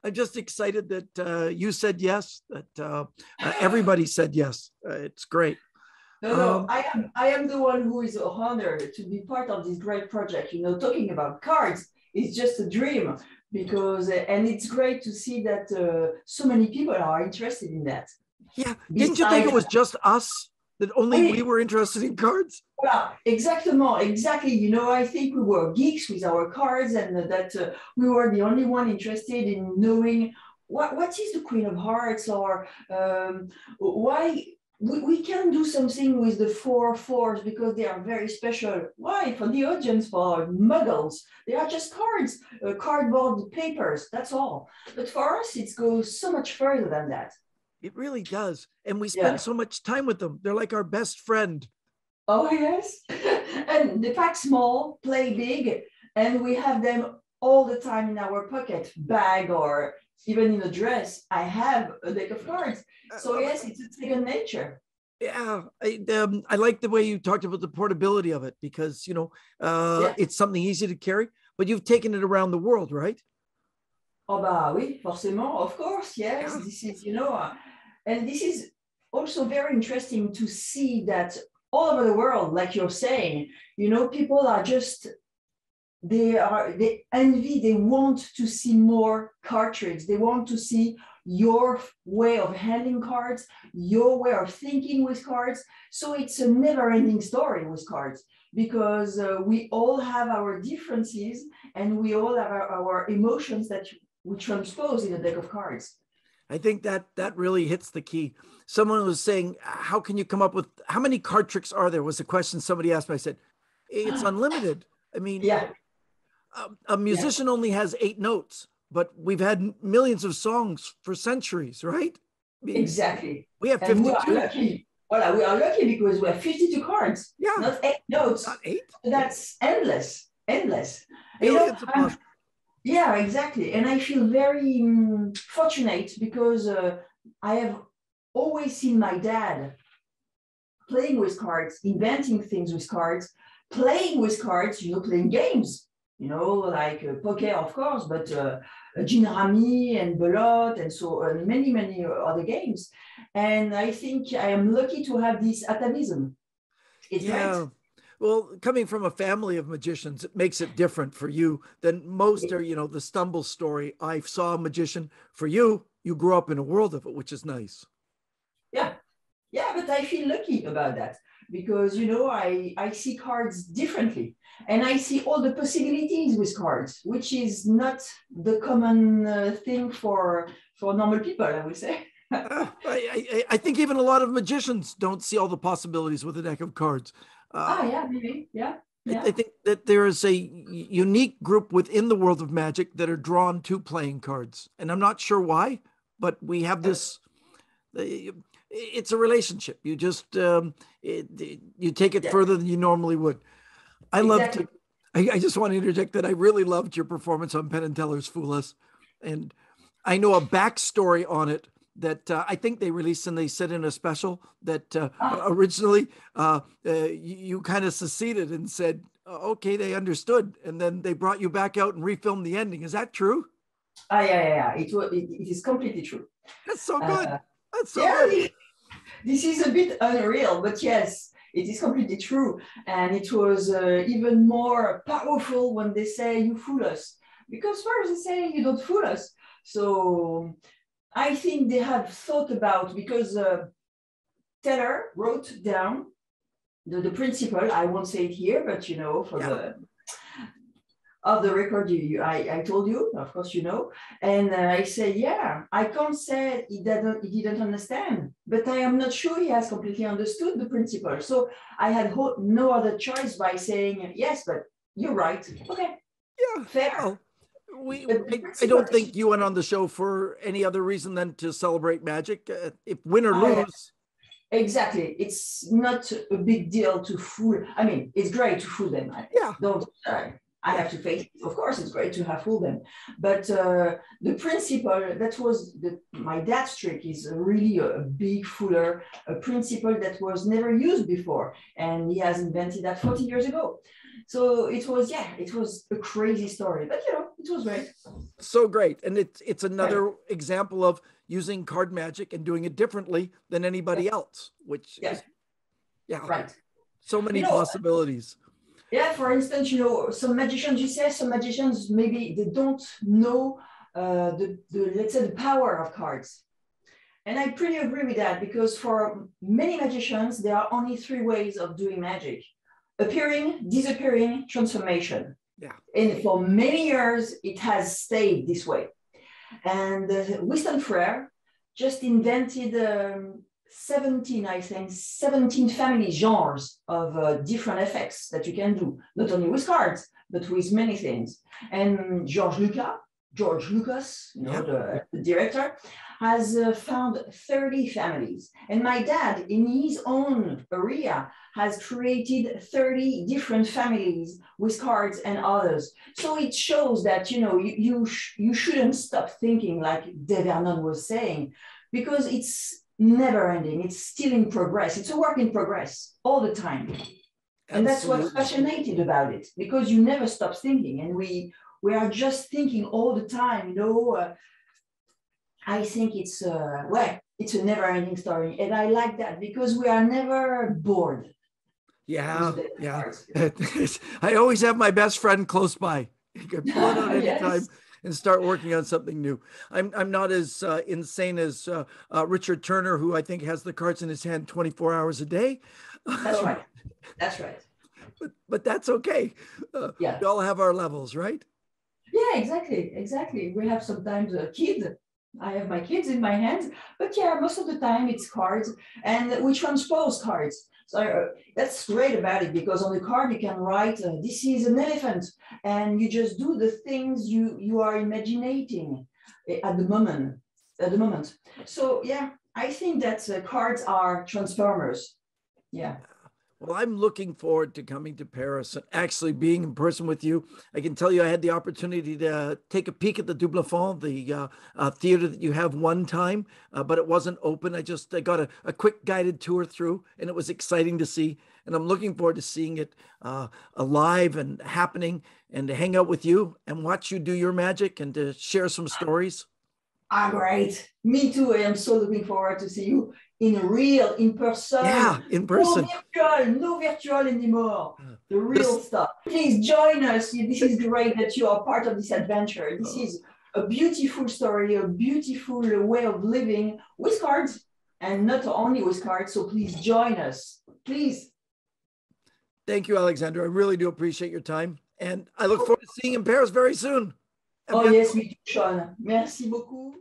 I'm just excited that you said yes, that everybody said yes. It's great. No, I am the one who is honored to be part of this great project. You know, talking about cards is just a dream because, and it's great to see that so many people are interested in that. Yeah, didn't you think it was just us that only we were interested in cards? Well, exactly. You know, I think we were geeks with our cards, and that we were the only one interested in knowing what is the Queen of Hearts, or why we can do something with the 4 fours because they are very special. Why? For the audience, for muggles, they are just cards, cardboard papers, that's all. But for us, it goes so much further than that. It really does. And we spend so much time with them. They're like our best friend. Oh, yes. And they pack small, play big, and we have them all the time in our pocket, bag, or even in a dress. I have a deck of cards. So yes, it's a second nature. Yeah, I like the way you talked about the portability of it because, you know, it's something easy to carry, but you've taken it around the world, right? Oh, bah oui, forcément, of course, yes. Yeah. This is, you know, and this is also very interesting to see that all over the world, like you're saying, you know, people are just, they envy, they want to see more cartridges. They want to see your way of handling cards, your way of thinking with cards. So it's a never-ending story with cards because we all have our differences and we all have our emotions that we transpose in a deck of cards. I think that really hits the key. Someone was saying, how can you come up with, how many card tricks are there? Was the question somebody asked me. I said, it's unlimited. I mean, a musician only has 8 notes, but we've had millions of songs for centuries, right? I mean, exactly. We have 52. We are lucky. Well, we are lucky because we have 52 cards. Yeah. Not 8 notes. Not 8. That's endless. Endless. Millions of bucks. Yeah, exactly. And I feel very fortunate because I have always seen my dad playing with cards, inventing things with cards, playing with cards, you know, playing games, you know, like poker, of course, but Gin Rami and Belote and so on, many, many other games. And I think I am lucky to have this atavism. It's great. Well, coming from a family of magicians, it makes it different for you than most are, you know, the stumble story. I saw a magician. For you, you grew up in a world of it, which is nice. Yeah. Yeah, but I feel lucky about that because, you know, I see cards differently and I see all the possibilities with cards, which is not the common thing for normal people, I would say. I think even a lot of magicians don't see all the possibilities with a deck of cards. Yeah, maybe. Yeah. I think that there is a unique group within the world of magic that are drawn to playing cards. And I'm not sure why, but we have this, it's a relationship. You just, you take it further than you normally would. I just want to interject that I really loved your performance on Penn and Teller's Fool Us. And I know a backstory on it that I think they released and they said in a special that originally you kind of seceded and said, okay, they understood. And then they brought you back out and refilmed the ending. Is that true? Yeah. It is completely true. That's so good. That's so good. This is a bit unreal, but yes, it is completely true. And it was even more powerful when they say you fool us. Because first they say you don't fool us. So I think they have thought about, because Teller wrote down the principle, I won't say it here, but you know, for the record, I told you, of course, you know, and I say, yeah, I can't say he didn't understand, but I am not sure he has completely understood the principle. So I had no other choice by saying, yes, but you're right. Okay. Yeah. Fair. Well, I don't think you went on the show for any other reason than to celebrate magic. If win or lose. Exactly. It's not a big deal to fool. I mean, it's great to fool them. I have to face it. Of course, it's great to have fooled them. But the principle, that was my dad's trick, is really a big fooler, a principle that was never used before. And he has invented that 40 years ago. So it was, yeah, it was a crazy story, but you know, it was great. So great. And it's another example of using card magic and doing it differently than anybody else, which is, right. So many possibilities. Yeah, for instance, you know, some magicians, you say some magicians, maybe they don't know let's say the power of cards. And I pretty agree with that, because for many magicians, there are only three ways of doing magic: appearing, disappearing, transformation. Yeah. And for many years, it has stayed this way. And Wisdom Frere just invented 17, I think, 17 family genres of different effects that you can do, not only with cards, but with many things. And George Lucas, you know, the director, has found 30 families. And my dad, in his own area, has created 30 different families with cards and others. So it shows that, you know, you shouldn't stop thinking, like De Vernon was saying, because it's never ending. It's still in progress. It's a work in progress all the time. Absolutely. And that's what's fascinating about it, because you never stop thinking. And we are just thinking all the time, you know. I think it's it's a never-ending story, and I like that, because we are never bored. Yeah. I always have my best friend close by. You can pull it out anytime and start working on something new. I'm not as insane as Richard Turner, who I think has the cards in his hand 24 hours a day. That's right. That's right. But that's okay. We all have our levels, right? Yeah, exactly. We have sometimes a kid. I have my kids in my hands, but yeah, most of the time it's cards, and we transpose cards. So that's great about it, because on the card you can write, this is an elephant, and you just do the things you are imagining at the moment. So yeah, I think that cards are transformers. Yeah. Well, I'm looking forward to coming to Paris and actually being in person with you. I can tell you I had the opportunity to take a peek at the Double Fond, the theater that you have one time, but it wasn't open. I got a quick guided tour through, and it was exciting to see. And I'm looking forward to seeing it alive and happening, and to hang out with you and watch you do your magic and to share some stories. Ah, great. Me too. I am so looking forward to see you in person. Yeah, in person. No virtual anymore. The real stuff. Please join us. This is great that you are part of this adventure. This is a beautiful story, a beautiful way of living with cards, and not only with cards. So please join us. Please. Thank you, Alexandra. I really do appreciate your time. And I look forward to seeing you in Paris very soon. Oh, yes, me too, Shawn. Merci beaucoup.